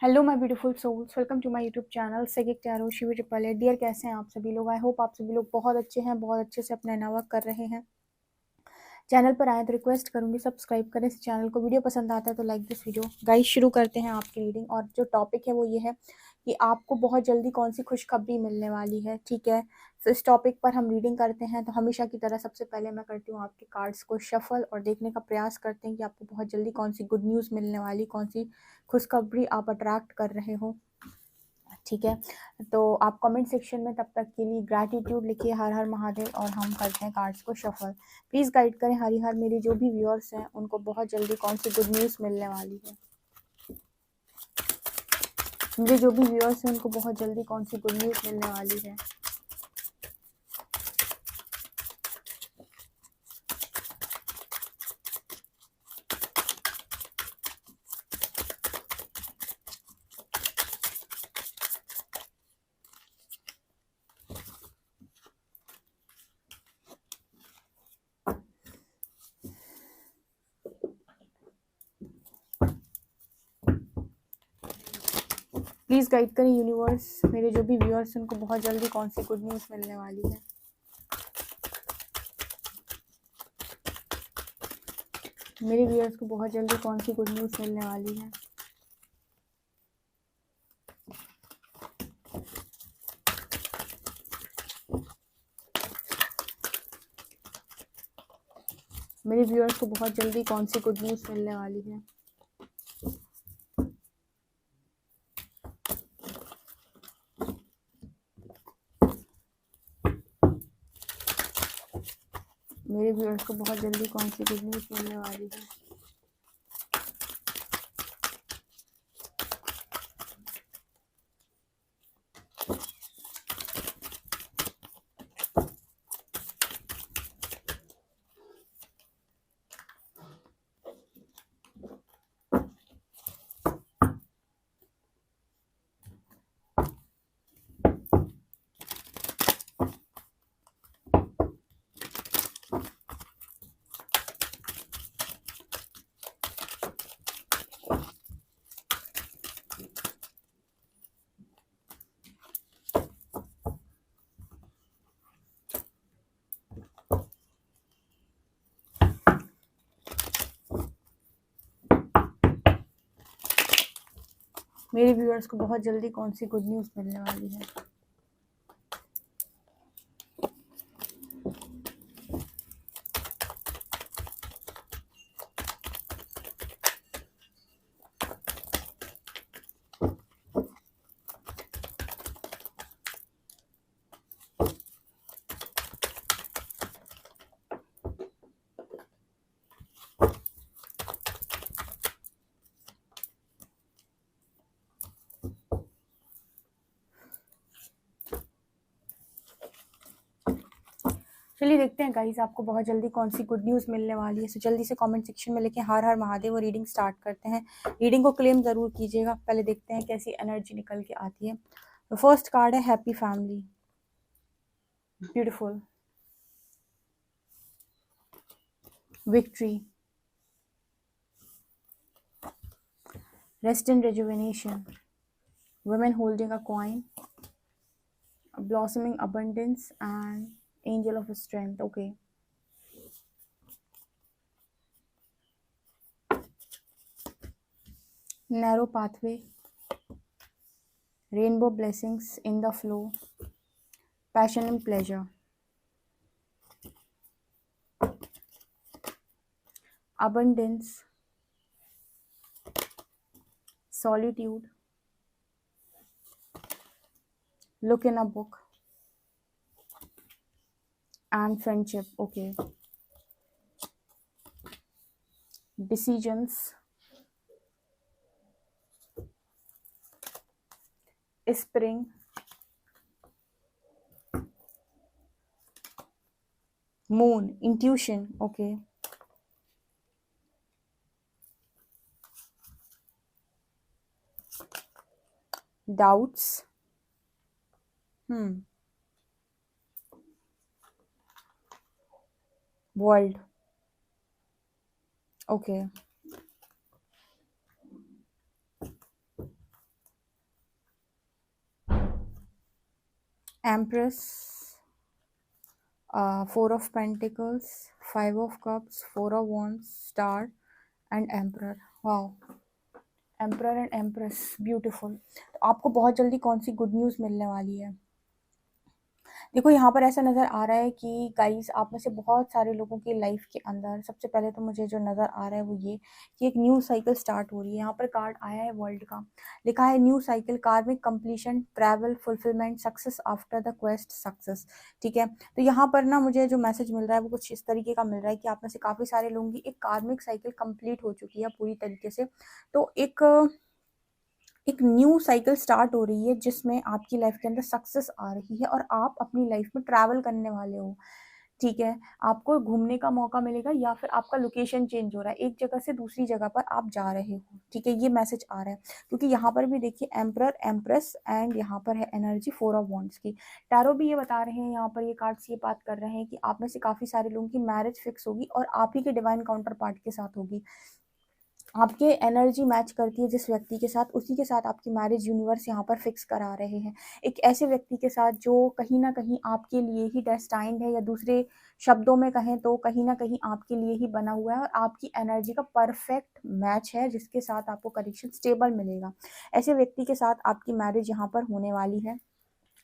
Hello my beautiful souls, welcome to my YouTube channel सेगिक tarot Shivi triple eight. Dear, कैसे हैं आप सभी लोग? आई होप आप सभी लोग बहुत अच्छे हैं, बहुत अच्छे से अपना नावर्क कर रहे हैं। चैनल पर आए तो रिक्वेस्ट करूंगी सब्सक्राइब करें इस चैनल को। वीडियो पसंद आता है तो लाइक दिस वीडियो। गाइस, शुरू करते हैं आपकी रीडिंग। और जो टॉपिक है वो ये है कि आपको बहुत जल्दी कौन सी खुशखबरी मिलने वाली है। ठीक है, तो इस टॉपिक पर हम रीडिंग करते हैं। तो हमेशा की तरह सबसे पहले मैं करती हूँ आपके कार्ड्स को शफल और देखने का प्रयास करते हैं कि आपको बहुत जल्दी कौन सी गुड न्यूज़ मिलने वाली, कौन सी खुशखबरी आप अट्रैक्ट कर रहे हो। ठीक है, तो आप कमेंट सेक्शन में तब तक के लिए ग्रैटिट्यूड लिखिए, हर हर महादेव, और हम करते हैं कार्ड्स को शफल। प्लीज़ गाइड करें हरी हर मेरे जो भी व्यूअर्स हैं उनको बहुत जल्दी कौन सी गुड न्यूज़ मिलने वाली है। मेरे जो भी व्यूअर्स हैं उनको बहुत जल्दी कौन सी गुड न्यूज़ मिलने वाली है। प्लीज़ गाइड करें यूनिवर्स, मेरे जो भी व्यूअर्स हैं उनको बहुत जल्दी कौन सी गुड न्यूज़ मिलने वाली है। मेरे व्यूअर्स को बहुत जल्दी कौन सी गुड न्यूज़ मिलने वाली है। मेरे व्यूअर्स को बहुत जल्दी कौन सी गुड न्यूज़ मिलने वाली है। मेरे व्यूअर्स को बहुत जल्दी कौन सी गुड न्यूज़ मिलने वाली है। मेरे व्यूअर्स को बहुत जल्दी कौन सी गुड न्यूज़ मिलने वाली है। चलिए देखते हैं गाइस, आपको बहुत जल्दी कौन सी गुड न्यूज़ मिलने वाली है। सो जल्दी से कमेंट सेक्शन में लिखें हर हर महादेव और रीडिंग स्टार्ट करते हैं। रीडिंग को क्लेम ज़रूर कीजिएगा। पहले देखते हैं कैसी एनर्जी निकल के आती है। तो फर्स्ट कार्ड है happy family, beautiful, victory, rest and rejuvenation, women holding a coin, blossoming abundance, and angel of strength. Okay, narrow pathway, rainbow blessings in the flow, passion and pleasure, abundance, solitude, look in a book, and friendship. Okay, decisions, spring, moon, intuition. Okay, doubts, world. Okay, empress, 4 of Pentacles, 5 of Cups, 4 of Wands, Star and emperor. Wow, emperor and empress, beautiful. तो आपको बहुत जल्दी कौन सी good news मिलने वाली है? देखो यहाँ पर ऐसा नज़र आ रहा है कि गाइस आप में से बहुत सारे लोगों की लाइफ के अंदर सबसे पहले तो मुझे जो नज़र आ रहा है वो ये कि एक न्यू साइकिल स्टार्ट हो रही है। यहाँ पर कार्ड आया है वर्ल्ड का, लिखा है न्यू साइकिल, कार्मिक completion, travel, fulfilment, success after the quest, success. ठीक है, तो यहाँ पर ना मुझे जो मैसेज मिल रहा है वो कुछ इस तरीके का मिल रहा है कि आप में से काफ़ी सारे लोगों की एक कार्मिक साइकिल कंप्लीट हो चुकी है पूरी तरीके से। तो एक न्यू साइकिल स्टार्ट हो रही है जिसमें आपकी लाइफ के अंदर सक्सेस आ रही है और आप अपनी लाइफ में ट्रैवल करने वाले हो। ठीक है, आपको घूमने का मौका मिलेगा या फिर आपका लोकेशन चेंज हो रहा है, एक जगह से दूसरी जगह पर आप जा रहे हो। ठीक है, ये मैसेज आ रहा है क्योंकि यहाँ पर भी देखिए एम्परर, एम्प्रेस एंड यहाँ पर है एनर्जी 4 of Wands की। टैरो भी ये बता रहे हैं, यहाँ पर ये कार्ड्स ये बात कर रहे हैं कि आप में से काफ़ी सारे लोगों की मैरिज फिक्स होगी और आप ही के डिवाइन काउंटर पार्ट के साथ होगी। आपके एनर्जी मैच करती है जिस व्यक्ति के साथ, उसी के साथ आपकी मैरिज यूनिवर्स यहाँ पर फिक्स करा रहे हैं। एक ऐसे व्यक्ति के साथ जो कहीं ना कहीं आपके लिए ही डेस्टाइंड है, या दूसरे शब्दों में कहें तो कहीं ना कहीं आपके लिए ही बना हुआ है और आपकी एनर्जी का परफेक्ट मैच है, जिसके साथ आपको कनेक्शन स्टेबल मिलेगा। ऐसे व्यक्ति के साथ आपकी मैरिज यहाँ पर होने वाली है।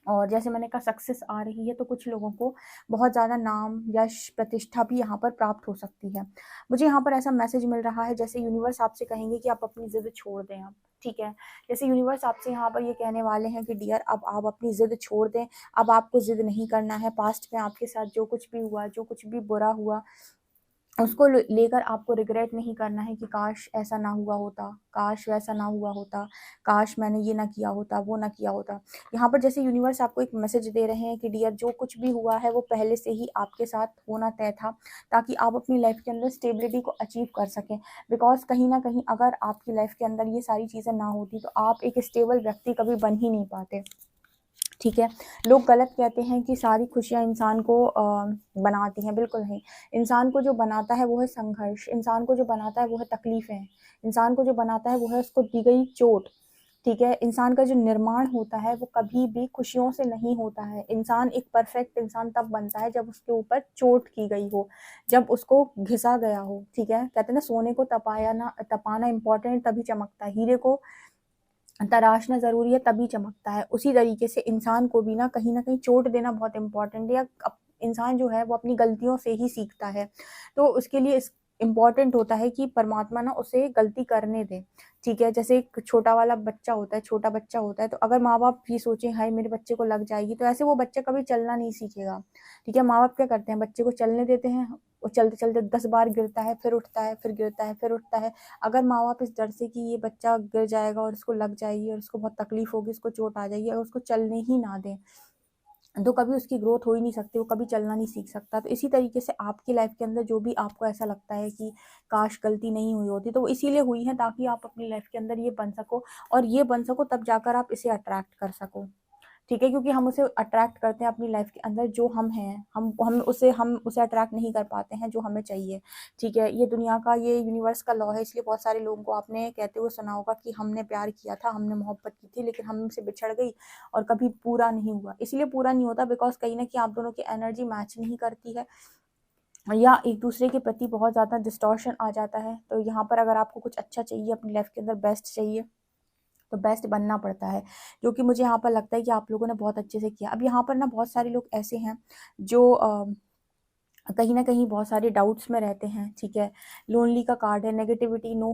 और जैसे मैंने कहा सक्सेस आ रही है, तो कुछ लोगों को बहुत ज़्यादा नाम, यश, प्रतिष्ठा भी यहाँ पर प्राप्त हो सकती है। मुझे यहाँ पर ऐसा मैसेज मिल रहा है जैसे यूनिवर्स आपसे कहेंगे कि आप अपनी ज़िद छोड़ दें अब। ठीक है, जैसे यूनिवर्स आपसे यहाँ पर ये कहने वाले हैं कि डियर अब आप अपनी ज़िद छोड़ दें, अब आपको ज़िद नहीं करना है। पास्ट में आपके साथ जो कुछ भी हुआ, जो कुछ भी बुरा हुआ, उसको लेकर आपको रिग्रेट नहीं करना है कि काश ऐसा ना हुआ होता, काश वैसा ना हुआ होता, काश मैंने ये ना किया होता, वो ना किया होता। यहाँ पर जैसे यूनिवर्स आपको एक मैसेज दे रहे हैं कि डियर जो कुछ भी हुआ है वो पहले से ही आपके साथ होना तय था, ताकि आप अपनी लाइफ के अंदर स्टेबिलिटी को अचीव कर सकें। बिकॉज कहीं ना कहीं अगर आपकी लाइफ के अंदर ये सारी चीज़ें ना होती तो आप एक स्टेबल व्यक्ति कभी बन ही नहीं पाते। ठीक है, लोग गलत कहते हैं कि सारी खुशियाँ इंसान को बनाती हैं, बिल्कुल नहीं। इंसान को जो बनाता है वो है संघर्ष, इंसान को जो बनाता है वो है तकलीफ़ें, इंसान को जो बनाता है वो है उसको दी गई चोट। ठीक है, इंसान का जो निर्माण होता है वो कभी भी खुशियों से नहीं होता है। इंसान एक परफेक्ट इंसान तब बनता है जब उसके ऊपर चोट की गई हो, जब उसको घिसा गया हो। ठीक है, कहते हैं ना सोने को तपाना इम्पोर्टेंट, तभी चमकता है। हीरे को तराशना ज़रूरी है, तभी चमकता है। उसी तरीके से इंसान को भी ना कहीं चोट देना बहुत इम्पोर्टेंट है, या इंसान जो है वो अपनी गलतियों से ही सीखता है। तो उसके लिए इस इम्पॉर्टेंट होता है कि परमात्मा ना उसे गलती करने दें। ठीक है, जैसे एक छोटा वाला बच्चा होता है, छोटा बच्चा होता है, तो अगर माँ बाप ये सोचें हाय मेरे बच्चे को लग जाएगी, तो ऐसे वो बच्चा कभी चलना नहीं सीखेगा। ठीक है, माँ बाप क्या करते हैं, बच्चे को चलने देते हैं, वो चलते चलते 10 बार गिरता है, फिर उठता है, फिर गिरता है, फिर उठता है। अगर माँ बाप इस डर से कि ये बच्चा गिर जाएगा और उसको लग जाएगी और उसको बहुत तकलीफ होगी, उसको चोट आ जाएगी, अगर उसको चलने ही ना दें, तो कभी उसकी ग्रोथ हो ही नहीं सकती, वो कभी चलना नहीं सीख सकता। तो इसी तरीके से आपकी लाइफ के अंदर जो भी आपको ऐसा लगता है कि काश गलती नहीं हुई होती, तो वो इसीलिए हुई है ताकि आप अपनी लाइफ के अंदर ये बन सको, और ये बन सको तब जाकर आप इसे अट्रैक्ट कर सको। ठीक है, क्योंकि हम उसे अट्रैक्ट करते हैं अपनी लाइफ के अंदर जो हम हैं, हम उसे अट्रैक्ट नहीं कर पाते हैं जो हमें चाहिए। ठीक है, ये दुनिया का, ये यूनिवर्स का लॉ है। इसलिए बहुत सारे लोगों को आपने कहते हुए सुना होगा कि हमने प्यार किया था, हमने मोहब्बत की थी, लेकिन हमसे बिछड़ गई और कभी पूरा नहीं हुआ। इसलिए पूरा नहीं होता बिकॉज कहीं ना कहीं आप दोनों की एनर्जी मैच नहीं करती है, या एक दूसरे के प्रति बहुत ज़्यादा डिस्टॉर्शन आ जाता है। तो यहाँ पर अगर आपको कुछ अच्छा चाहिए अपनी लाइफ के अंदर, बेस्ट चाहिए, तो बेस्ट बनना पड़ता है, जो कि मुझे यहाँ पर लगता है कि आप लोगों ने बहुत अच्छे से किया। अब यहाँ पर ना बहुत सारे लोग ऐसे हैं जो कहीं ना कहीं बहुत सारे डाउट्स में रहते हैं। ठीक है, लोनली का कार्ड है, नेगेटिविटी, नो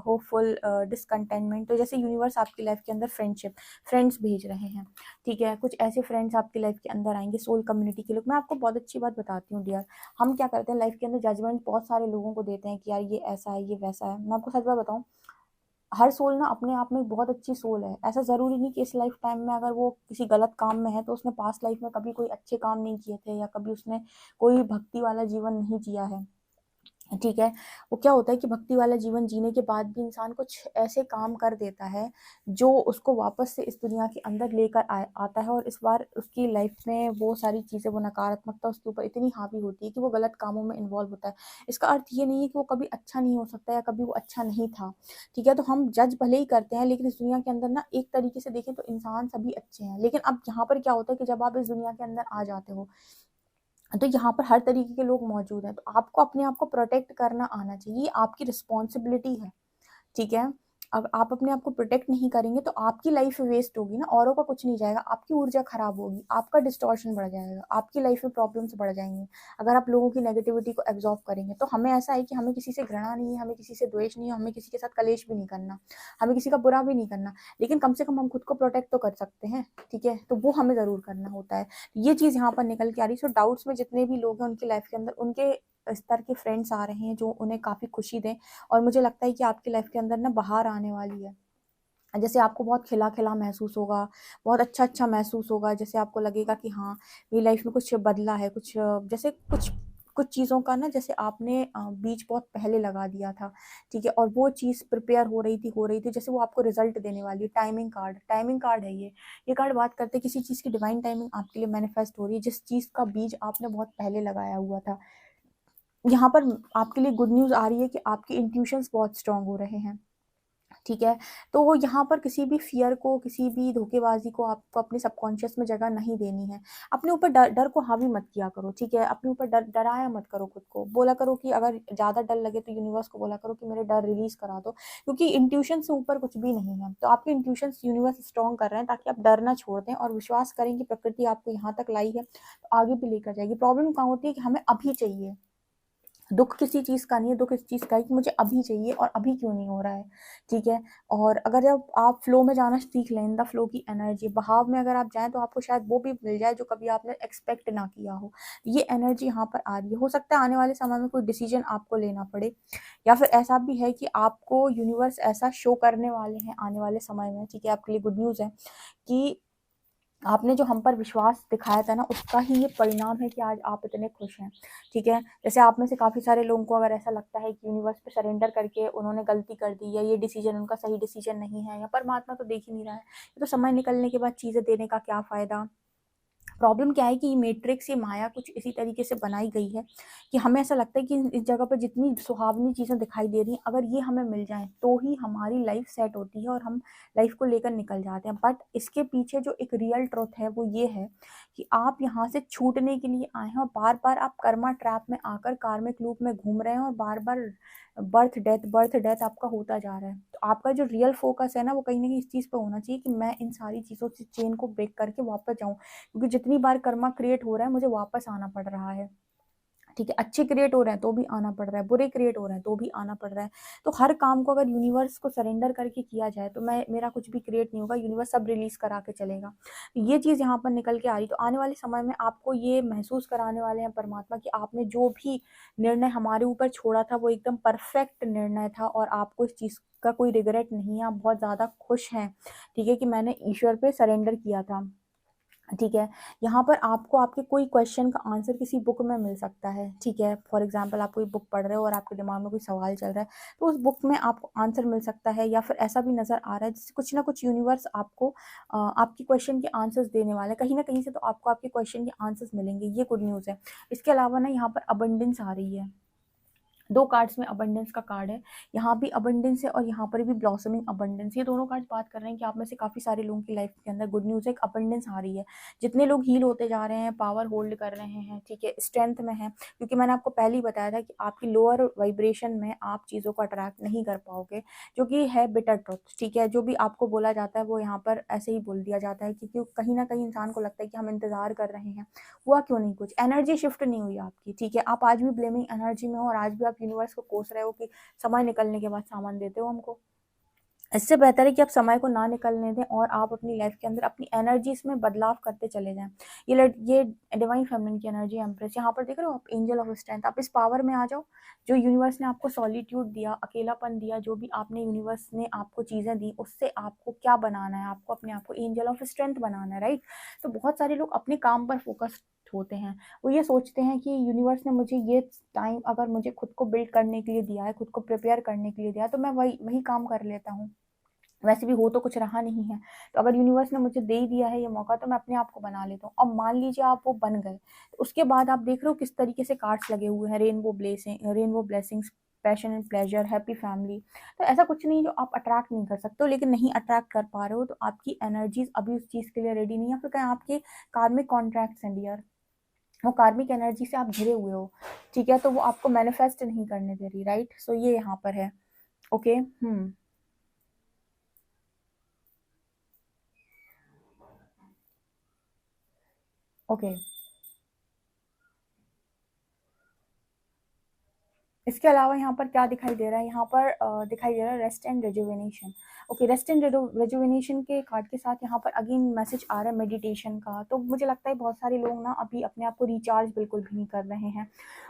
होपफुल, डिसकंटेनमेंट। तो जैसे यूनिवर्स आपकी लाइफ के अंदर फ्रेंड्स भेज रहे हैं। ठीक है, कुछ ऐसे फ्रेंड्स आपकी लाइफ के अंदर आएंगे, सोल कम्युनिटी के लोग। मैं आपको बहुत अच्छी बात बताती हूँ डियर, हम क्या करते हैं लाइफ के अंदर जजमेंट बहुत सारे लोगों को देते हैं कि यार ये ऐसा है, ये वैसा है। मैं आपको सच बात बताऊँ, हर सोल ना अपने आप में एक बहुत अच्छी सोल है। ऐसा ज़रूरी नहीं कि इस लाइफ टाइम में अगर वो किसी गलत काम में है तो उसने पास्ट लाइफ में कभी कोई अच्छे काम नहीं किए थे, या कभी उसने कोई भक्ति वाला जीवन नहीं जिया है। ठीक है। वो क्या होता है कि भक्ति वाला जीवन जीने के बाद भी इंसान कुछ ऐसे काम कर देता है जो उसको वापस से इस दुनिया के अंदर लेकर आता है, और इस बार उसकी लाइफ में वो सारी चीज़ें, वो नकारात्मकता उसके ऊपर इतनी हावी होती है कि वो गलत कामों में इन्वॉल्व होता है। इसका अर्थ ये नहीं है कि वो कभी अच्छा नहीं हो सकता या कभी वो अच्छा नहीं था। ठीक है, तो हम जज भले ही करते हैं, लेकिन इस दुनिया के अंदर ना एक तरीके से देखें तो इंसान सभी अच्छे हैं। लेकिन अब यहाँ पर क्या होता है कि जब आप इस दुनिया के अंदर आ जाते हो तो यहाँ पर हर तरीके के लोग मौजूद हैं, तो आपको अपने आप को प्रोटेक्ट करना आना चाहिए, ये आपकी रिस्पॉन्सिबिलिटी है। ठीक है। अब आप अपने आप को प्रोटेक्ट नहीं करेंगे तो आपकी लाइफ वेस्ट होगी ना, औरों का कुछ नहीं जाएगा, आपकी ऊर्जा खराब होगी, आपका डिस्टॉर्शन बढ़ जाएगा, आपकी लाइफ में प्रॉब्लम्स बढ़ जाएंगी अगर आप लोगों की नेगेटिविटी को एब्जॉर्व करेंगे। तो हमें ऐसा है कि हमें किसी से घृणा नहीं है, हमें किसी से द्वेष नहीं है, हमें किसी के साथ कलेश भी नहीं करना, हमें किसी का बुरा भी नहीं करना, लेकिन कम से कम हम खुद को प्रोटेक्ट तो कर सकते हैं। ठीक है, तो वो हमें जरूर करना होता है। ये चीज यहाँ पर निकल के आ रही है। सो डाउट्स में जितने भी लोग हैं उनकी लाइफ के अंदर उनके स्तर के फ्रेंड्स आ रहे हैं जो उन्हें काफी खुशी दें, और मुझे लगता है कि आपकी लाइफ के अंदर ना बाहर आने वाली है। जैसे आपको बहुत खिला खिला महसूस होगा, बहुत अच्छा अच्छा महसूस होगा, जैसे आपको लगेगा कि हाँ मेरी लाइफ में कुछ बदला है, कुछ जैसे कुछ कुछ चीज़ों का ना, जैसे आपने बीज बहुत पहले लगा दिया था। ठीक है, और वो चीज़ प्रिपेयर हो रही थी, जैसे वो आपको रिजल्ट देने वाली है। टाइमिंग कार्ड है ये कार्ड बात करते हैं किसी चीज़ की डिवाइन टाइमिंग आपके लिए मैनिफेस्ट हो रही है, जिस चीज़ का बीज आपने बहुत पहले लगाया हुआ था। यहाँ पर आपके लिए गुड न्यूज़ आ रही है कि आपके इंट्यूशंस बहुत स्ट्रांग हो रहे हैं। ठीक है, तो यहाँ पर किसी भी फियर को, किसी भी धोखेबाजी को आपको अपने सबकॉन्शियस में जगह नहीं देनी है। अपने ऊपर डर डर को हावी मत किया करो। ठीक है, अपने ऊपर डराया मत करो खुद को। बोला करो कि अगर ज़्यादा डर लगे तो यूनिवर्स को बोला करो कि मेरे डर रिलीज करा दो, क्योंकि इंट्यूशन से ऊपर कुछ भी नहीं है। तो आपके इंट्यूशन यूनिवर्स स्ट्रॉन्ग कर रहे हैं ताकि आप डर ना छोड़ दें और विश्वास करें कि प्रकृति आपको यहाँ तक लाई है तो आगे भी लेकर जाएगी। प्रॉब्लम कहाँ होती है कि हमें अभी चाहिए। दुख किसी चीज़ का नहीं है, दुख इस चीज़ का है कि मुझे अभी चाहिए और अभी क्यों नहीं हो रहा है। ठीक है, और अगर जब आप फ्लो में जाना सीख लें, इन द फ्लो की एनर्जी, बहाव में अगर आप जाएं तो आपको शायद वो भी मिल जाए जो कभी आपने एक्सपेक्ट ना किया हो। ये एनर्जी यहाँ पर आ रही है। हो सकता है आने वाले समय में कोई डिसीजन आपको लेना पड़े, या फिर ऐसा भी है कि आपको यूनिवर्स ऐसा शो करने वाले हैं आने वाले समय में। ठीक है, आपके लिए गुड न्यूज़ है कि आपने जो हम पर विश्वास दिखाया था ना, उसका ही ये परिणाम है कि आज आप इतने खुश हैं। ठीक है, जैसे आप में से काफ़ी सारे लोगों को अगर ऐसा लगता है कि यूनिवर्स पे सरेंडर करके उन्होंने गलती कर दी, या ये डिसीजन उनका सही डिसीजन नहीं है, या परमात्मा तो देख ही नहीं रहा है, तो समय निकलने के बाद चीज़ें देने का क्या फ़ायदा। प्रॉब्लम क्या है कि ये मैट्रिक्स, ये माया कुछ इसी तरीके से बनाई गई है कि हमें ऐसा लगता है कि इस जगह पर जितनी सुहावनी चीज़ें दिखाई दे रही हैं, अगर ये हमें मिल जाएं तो ही हमारी लाइफ सेट होती है और हम लाइफ को लेकर निकल जाते हैं। बट इसके पीछे जो एक रियल ट्रुथ है वो ये है कि आप यहाँ से छूटने के लिए आए हैं, और बार बार आप कर्मा ट्रैप में आकर कार्मिक लूप में घूम रहे हैं, और बार बार बर्थ डेथ आपका होता जा रहा है। तो आपका जो रियल फोकस है ना, वो कहीं ना कहीं इस चीज़ पे होना चाहिए कि मैं इन सारी चीज़ों से चेन को ब्रेक करके वापस जाऊं, क्योंकि जितनी बार कर्मा क्रिएट हो रहा है मुझे वापस आना पड़ रहा है। ठीक है, अच्छे क्रिएट हो रहे हैं तो भी आना पड़ रहा है, बुरे क्रिएट हो रहे हैं तो भी आना पड़ रहा है। तो हर काम को अगर यूनिवर्स को सरेंडर करके किया जाए तो मैं मेरा कुछ भी क्रिएट नहीं होगा, यूनिवर्स सब रिलीज करा के चलेगा। ये चीज़ यहाँ पर निकल के आ रही। तो आने वाले समय में आपको ये महसूस कराने वाले हैं परमात्मा कि आपने जो भी निर्णय हमारे ऊपर छोड़ा था वो एकदम परफेक्ट निर्णय था, और आपको इस चीज़ का कोई रिग्रेट नहीं है, आप बहुत ज़्यादा खुश हैं। ठीक है, कि मैंने ईश्वर पे सरेंडर किया था। ठीक है, यहाँ पर आपको आपके कोई क्वेश्चन का आंसर किसी बुक में मिल सकता है। ठीक है, फॉर एग्जांपल आप कोई बुक पढ़ रहे हो और आपके दिमाग में कोई सवाल चल रहा है, तो उस बुक में आपको आंसर मिल सकता है, या फिर ऐसा भी नज़र आ रहा है जैसे कुछ ना कुछ यूनिवर्स आपको आपकी क्वेश्चन के आंसर्स देने वाला है। कहीं ना कहीं से तो आपको आपके क्वेश्चन के आंसर्स मिलेंगे, ये गुड न्यूज़ है। इसके अलावा ना यहाँ पर अबंडेंस आ रही है। दो कार्ड्स में अबंडेंस का कार्ड है, यहाँ भी अबंडेंस है और यहाँ पर भी ब्लॉसमिंग अबंडेंस। ये दोनों कार्ड बात कर रहे हैं कि आप में से काफ़ी सारे लोगों की लाइफ के अंदर गुड न्यूज़ है, एक अबंडेंस आ रही है। जितने लोग हील होते जा रहे हैं, पावर होल्ड कर रहे हैं, ठीक है, स्ट्रेंथ में है, क्योंकि मैंने आपको पहले ही बताया था कि आपकी लोअर वाइब्रेशन में आप चीज़ों को अट्रैक्ट नहीं कर पाओगे, जो कि है बिटर ट्रुथ। ठीक है, जो भी आपको बोला जाता है वो यहाँ पर ऐसे ही बोल दिया जाता है, क्योंकि कहीं ना कहीं इंसान को लगता है कि हम इंतज़ार कर रहे हैं, हुआ क्यों नहीं कुछ, एनर्जी शिफ्ट नहीं हुई आपकी। ठीक है, आप आज भी ब्लेमिंग एनर्जी में हो, और आज भी आप यूनिवर्स को कोस रहे हो कि समय निकलने के बाद सामान देते हो हमको। इससे बेहतर है कि आप समय को ना निकलने दें और आप अपनी लाइफ के अंदर अपनी एनर्जीज में बदलाव करते चले जाएं। ये डिवाइन फेमिनिन की एनर्जी, एम्प्रेस, यहाँ पर देख रहे हो आप, एंजल ऑफ स्ट्रेंथ। आप इस पावर में आ जाओ जो यूनिवर्स ने आपको सॉलिट्यूड दिया, अकेलापन दिया, जो भी आपने यूनिवर्स ने आपको चीज़ें दी उससे आपको क्या बनाना है, आपको अपने आप को एंजल ऑफ स्ट्रेंथ बनाना है, राइट। तो बहुत सारे लोग अपने काम पर फोकस होते हैं। वो ये सोचते हैं कि यूनिवर्स ने मुझे ये टाइम अगर मुझे खुद को बिल्ड करने के लिए दिया है, खुद को प्रिपेयर करने के लिए दिया है, तो मैं वही वही काम कर लेता हूँ। वैसे भी हो तो कुछ रहा नहीं है, तो अगर यूनिवर्स ने मुझे दे ही दिया है ये मौका, तो मैं अपने आप को बना लेता हूँ। अब मान लीजिए आप वो बन गए, तो उसके बाद आप देख रहे हो किस तरीके से कार्ड्स लगे हुए हैं, rainbow blessings, passion and pleasure, happy family. तो ऐसा कुछ नहीं जो आप अट्रैक्ट नहीं कर सकते हो, लेकिन नहीं अट्रैक्ट कर पा रहे हो तो आपकी एनर्जीज अभी उस चीज़ के लिए रेडी नहीं है, फिर कहीं आपके कार्मिक कॉन्ट्रैक्ट्स हैं डियर, वो कार्मिक एनर्जी से आप घिरे हुए हो, ठीक है, तो वो आपको मैनिफेस्ट नहीं करने दे रही, राइट। सो ये यहाँ पर है। ओके। ओके। इसके अलावा यहाँ पर क्या दिखाई दे रहा है, यहाँ पर दिखाई दे रहा है rest and rejuvenation. Okay, rest and rejuvenation के कार्ड के साथ यहाँ पर अगेन मैसेज आ रहा है मेडिटेशन का। तो मुझे लगता है बहुत सारे लोग ना अभी अपने आप को रिचार्ज बिल्कुल भी नहीं कर रहे हैं।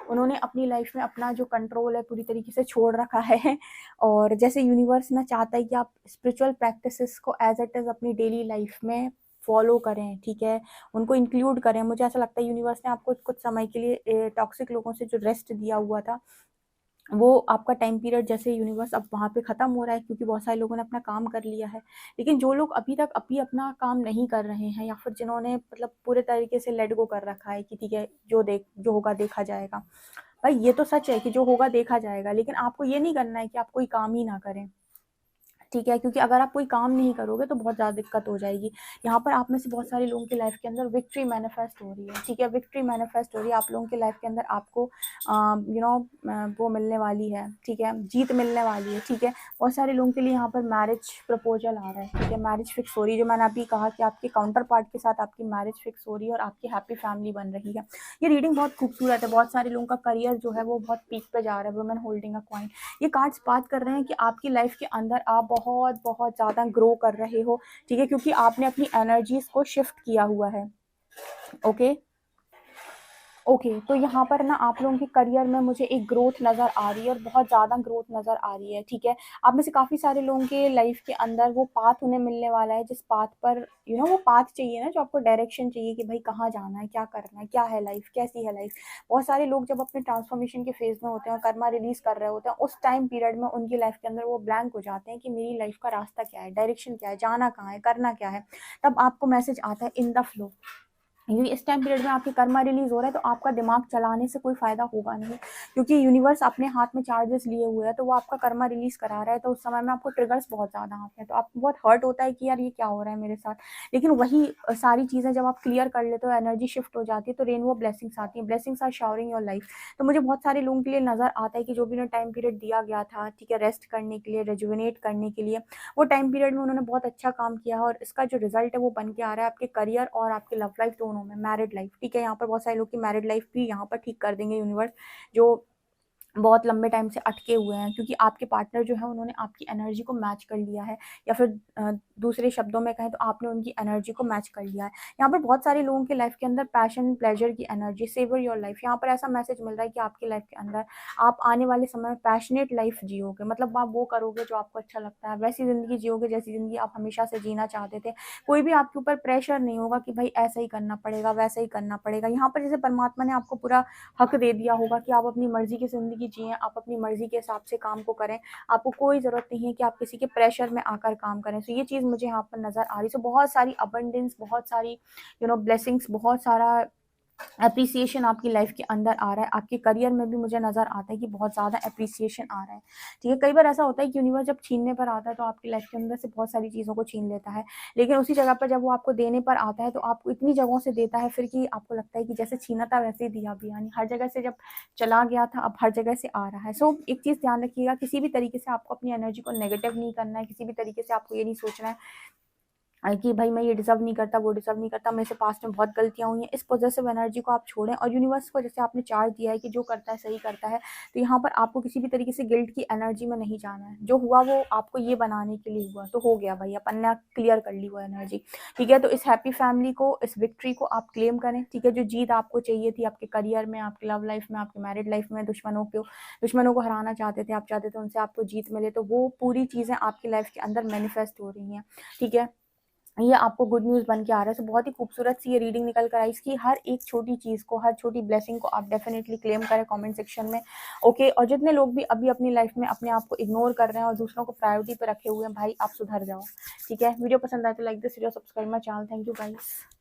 उन्होंने अपनी लाइफ में अपना जो कंट्रोल है पूरी तरीके से छोड़ रखा है और जैसे यूनिवर्स ना चाहता है कि आप स्पिरिचुअल प्रैक्टिसेस को एज इट इज़ अपनी डेली लाइफ में फॉलो करें, ठीक है, उनको इंक्लूड करें। मुझे ऐसा लगता है यूनिवर्स ने आपको कुछ समय के लिए टॉक्सिक लोगों से जो रेस्ट दिया हुआ था, वो आपका टाइम पीरियड जैसे यूनिवर्स अब वहाँ पे ख़त्म हो रहा है, क्योंकि बहुत सारे लोगों ने अपना काम कर लिया है। लेकिन जो लोग अभी तक अभी अपना काम नहीं कर रहे हैं, या फिर जिन्होंने मतलब पूरे तरीके से लेट गो कर रखा है कि ठीक है जो होगा देखा जाएगा। भाई ये तो सच है कि जो होगा देखा जाएगा, लेकिन आपको ये नहीं करना है कि आप कोई काम ही ना करें, ठीक है, क्योंकि अगर आप कोई काम नहीं करोगे तो बहुत ज़्यादा दिक्कत हो जाएगी। यहाँ पर आप में से बहुत सारे लोगों की लाइफ के अंदर विक्ट्री मैनिफेस्ट हो रही है, ठीक है, विक्ट्री मैनिफेस्ट हो रही है आप लोगों की लाइफ के अंदर। आपको वो मिलने वाली है, ठीक है, जीत मिलने वाली है, ठीक है। बहुत सारे लोगों के लिए यहाँ पर मैरिज प्रपोजल आ रहा है, ठीक है, मैरिज फिक्स हो रही है। जो मैंने अभी कहा कि आपके काउंटर पार्ट के साथ आपकी मैरिज फिक्स हो रही है और आपकी हैप्पी फैमिली बन रही है। ये रीडिंग बहुत खूबसूरत है। बहुत सारे लोगों का करियर जो है वो बहुत पीक पे जा रहा है। वुमेन होल्डिंग अ कॉइन, ये कार्ड्स बात कर रहे हैं कि आपकी लाइफ के अंदर आप बहुत बहुत ज़्यादा ग्रो कर रहे हो, ठीक है, क्योंकि आपने अपनी एनर्जीज को शिफ्ट किया हुआ है। ओके। ओके, तो यहाँ पर ना आप लोगों के करियर में मुझे एक ग्रोथ नज़र आ रही है और बहुत ज़्यादा ग्रोथ नज़र आ रही है, ठीक है। आप में से काफ़ी सारे लोगों के लाइफ के अंदर वो पाथ उन्हें मिलने वाला है, जिस पाथ पर वो पाथ चाहिए ना, जो आपको डायरेक्शन चाहिए कि भाई कहाँ जाना है, क्या करना है, क्या है लाइफ, कैसी है लाइफ। बहुत सारे लोग जब अपने ट्रांसफॉर्मेशन के फेज में होते हैं और कर्मा रिलीज कर रहे होते हैं, उस टाइम पीरियड में उनकी लाइफ के अंदर वो ब्लैंक हो जाते हैं कि मेरी लाइफ का रास्ता क्या है, डायरेक्शन क्या है, जाना कहाँ है, करना क्या है। तब आपको मैसेज आता है इन द फ्लो। क्योंकि इस टाइम पीरियड में आपके कर्मा रिलीज हो रहा है, तो आपका दिमाग चलाने से कोई फायदा होगा नहीं, क्योंकि यूनिवर्स अपने हाथ में चार्जेस लिए हुए है, तो वो आपका कर्मा रिलीज करा रहा है। तो उस समय में आपको ट्रिगर्स बहुत ज़्यादा आते हैं, तो आपको बहुत हर्ट होता है कि यार ये क्या हो रहा है मेरे साथ। लेकिन वही सारी चीज़ें जब आप क्लियर कर लेते हो, एनर्जी शिफ्ट हो जाती है, तो रेनबो ब्लेसिंग्स आती है, blessings are showering your life. तो मुझे बहुत सारे लोगों के लिए नज़र आता है कि जो भी उन्हें टाइम पीरियड दिया गया था, ठीक है, रेस्ट करने के लिए, रेजुविनेट करने के लिए, वो टाइम पीरियड में उन्होंने बहुत अच्छा काम किया है और इसका जो रिजल्ट है वो बन के आ रहा है आपके करियर और आपके लव लाइफ दोनों में, मैरिड लाइफ, ठीक है। यहाँ पर बहुत सारे लोग की मैरिड लाइफ भी यहाँ पर ठीक कर देंगे यूनिवर्स, जो बहुत लंबे टाइम से अटके हुए हैं, क्योंकि आपके पार्टनर जो है उन्होंने आपकी एनर्जी को मैच कर लिया है, या फिर दूसरे शब्दों में कहें तो आपने उनकी एनर्जी को मैच कर लिया है। यहाँ पर बहुत सारे लोगों की लाइफ के अंदर पैशन प्लेजर की एनर्जी, सेवर योर लाइफ, यहाँ पर ऐसा मैसेज मिल रहा है कि आपकी लाइफ के अंदर आप आने वाले समय में पैशनेट लाइफ जियोगे, मतलब आप वो करोगे जो आपको अच्छा लगता है, वैसी ज़िंदगी जियोगे जैसी ज़िंदगी आप हमेशा से जीना चाहते थे। कोई भी आपके ऊपर प्रेशर नहीं होगा कि भाई ऐसा ही करना पड़ेगा, वैसा ही करना पड़ेगा। यहाँ पर जैसे परमात्मा ने आपको पूरा हक दे दिया होगा कि आप अपनी मर्जी की ज़िंदगी जिएँ, आप अपनी मर्जी के हिसाब से काम को करें। आपको कोई ज़रूरत नहीं है कि आप किसी के प्रेशर में आकर काम करें। सो ये चीज़ मुझे यहाँ पर नज़र आ रही है। सो बहुत सारी अबंडेंस, बहुत सारी ब्लेसिंग्स, बहुत सारा एप्रिसिएशन आपकी लाइफ के अंदर आ रहा है। आपके करियर में भी मुझे नज़र आता है कि बहुत ज़्यादा एप्रिसिएशन आ रहा है, ठीक है। कई बार ऐसा होता है कि यूनिवर्स जब छीनने पर आता है तो आपकी लाइफ के अंदर से बहुत सारी चीज़ों को छीन लेता है, लेकिन उसी जगह पर जब वो आपको देने पर आता है तो आपको इतनी जगहों से देता है फिर कि आपको लगता है कि जैसे छीना था वैसे ही दिया भी, यानी हर जगह से जब चला गया था अब हर जगह से आ रहा है। सो एक चीज़ ध्यान रखिएगा, किसी भी तरीके से आपको अपनी एनर्जी को नेगेटिव नहीं करना है, किसी भी तरीके से आपको ये नहीं सोचना है कि भाई मैं ये डिज़र्व नहीं करता, वो डिज़र्व नहीं करता, मेरे से पास्ट में बहुत गलतियाँ हुई हैं। इस पॉजिटिव एनर्जी को आप छोड़ें और यूनिवर्स को जैसे आपने चार्ज दिया है कि जो करता है सही करता है, तो यहाँ पर आपको किसी भी तरीके से गिल्ट की एनर्जी में नहीं जाना है। जो हुआ वो आपको ये बनाने के लिए हुआ, तो हो गया भाई, अपन ने क्लियर कर ली वो एनर्जी, ठीक है। तो इस हैप्पी फैमिली को, इस विक्ट्री को आप क्लेम करें, ठीक है। जो जीत आपको चाहिए थी आपके करियर में, आपकी लव लाइफ में, आपकी मैरिड लाइफ में, दुश्मनों को हराना चाहते थे, आप चाहते थे उनसे आपको जीत मिले, तो वो पूरी चीज़ें आपकी लाइफ के अंदर मैनिफेस्ट हो रही हैं, ठीक है। ये आपको गुड न्यूज़ बन के आ रहा है। सो बहुत ही खूबसूरत सी ये रीडिंग निकल कर आई। इसकी हर एक छोटी चीज़ को, हर छोटी ब्लेसिंग को आप डेफिनेटली क्लेम करें कमेंट सेक्शन में, ओके। और जितने लोग भी अभी अपनी लाइफ में अपने आप को इग्नोर कर रहे हैं और दूसरों को प्रायोरिटी पे रखे हुए हैं, भाई आप सुधर जाओ, ठीक है। वीडियो पसंद आए तो like this video, subscribe my channel. Thank you guys.